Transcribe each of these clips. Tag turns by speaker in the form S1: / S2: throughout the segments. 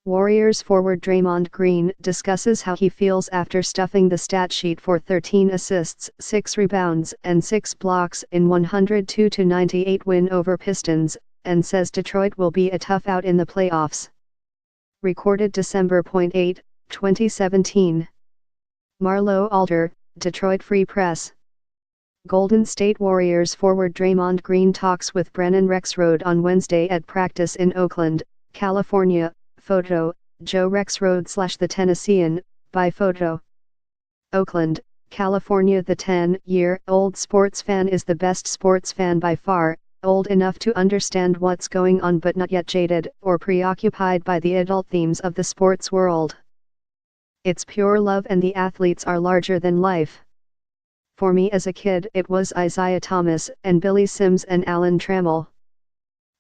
S1: Warriors forward Draymond Green discusses how he feels after stuffing the stat sheet for 13 assists, 6 rebounds, and 6 blocks in 102-98 win over Pistons, and says Detroit will be a tough out in the playoffs. Recorded December 8, 2017. Marlo Alder, Detroit Free Press. Golden State Warriors forward Draymond Green talks with Brennan Rexroad on Wednesday at practice in Oakland, California. Photo, Joe Rexroad / the Tennessean, by photo. Oakland, California. The 10-year-old sports fan is the best sports fan by far, old enough to understand what's going on but not yet jaded or preoccupied by the adult themes of the sports world. It's pure love and the athletes are larger than life. For me as a kid it was Isaiah Thomas and Billy Sims and Alan Trammell.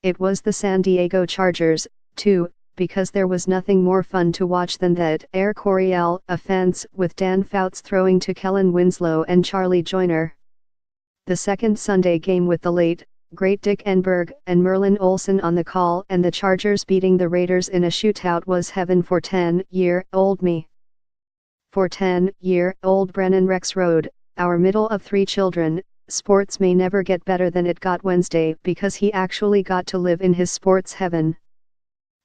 S1: It was the San Diego Chargers, too, because there was nothing more fun to watch than that Air Coryell offense with Dan Fouts throwing to Kellen Winslow and Charlie Joyner. The second Sunday game with the late, great Dick Enberg and Merlin Olsen on the call and the Chargers beating the Raiders in a shootout was heaven for 10-year-old me. For 10-year-old Brennan Rexroad, our middle of 3 children, sports may never get better than it got Wednesday because he actually got to live in his sports heaven.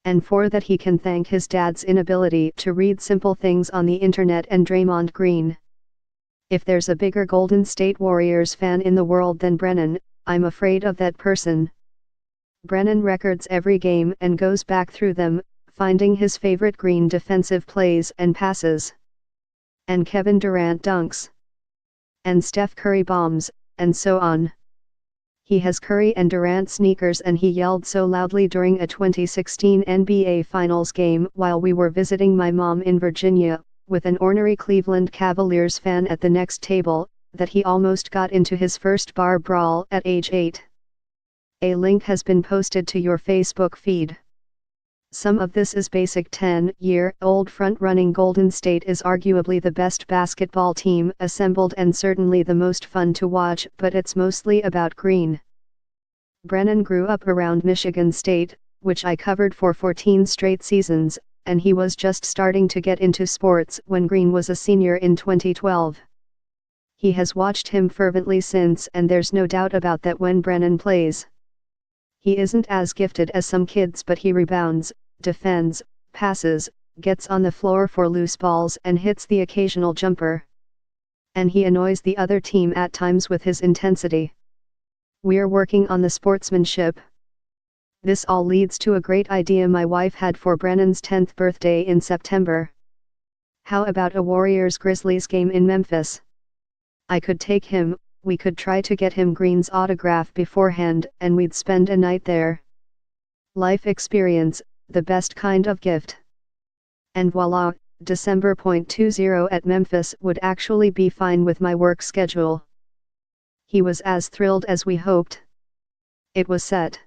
S1: And for that he can thank his dad's inability to read simple things on the internet and Draymond Green. If there's a bigger Golden State Warriors fan in the world than Brennan, I'm afraid of that person. Brennan records every game and goes back through them, finding his favorite Green defensive plays and passes. And Kevin Durant dunks. And Steph Curry bombs, and so on. He has Curry and Durant sneakers and he yelled so loudly during a 2016 NBA Finals game while we were visiting my mom in Virginia, with an ornery Cleveland Cavaliers fan at the next table, that he almost got into his first bar brawl at age 8. A link has been posted to your Facebook feed. Some of this is basic. 10-year-old front-running Golden State is arguably the best basketball team assembled and certainly the most fun to watch, but it's mostly about Green. Brennan grew up around Michigan State, which I covered for 14 straight seasons, and he was just starting to get into sports when Green was a senior in 2012. He has watched him fervently since, and there's no doubt about that when Brennan plays. He isn't as gifted as some kids, but he rebounds, defends, passes, gets on the floor for loose balls and hits the occasional jumper. And he annoys the other team at times with his intensity. We're working on the sportsmanship. This all leads to a great idea my wife had for Brennan's 10th birthday in September. How about a Warriors-Grizzlies game in Memphis? I could take him, we could try to get him Green's autograph beforehand, and we'd spend a night there. Life experience, the best kind of gift. And voila, December 20 at Memphis would actually be fine with my work schedule. He was as thrilled as we hoped. It was set.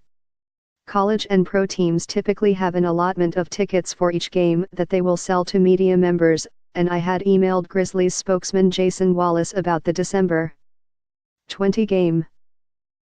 S1: College and pro teams typically have an allotment of tickets for each game that they will sell to media members, and I had emailed Grizzlies spokesman Jason Wallace about the December 20 game.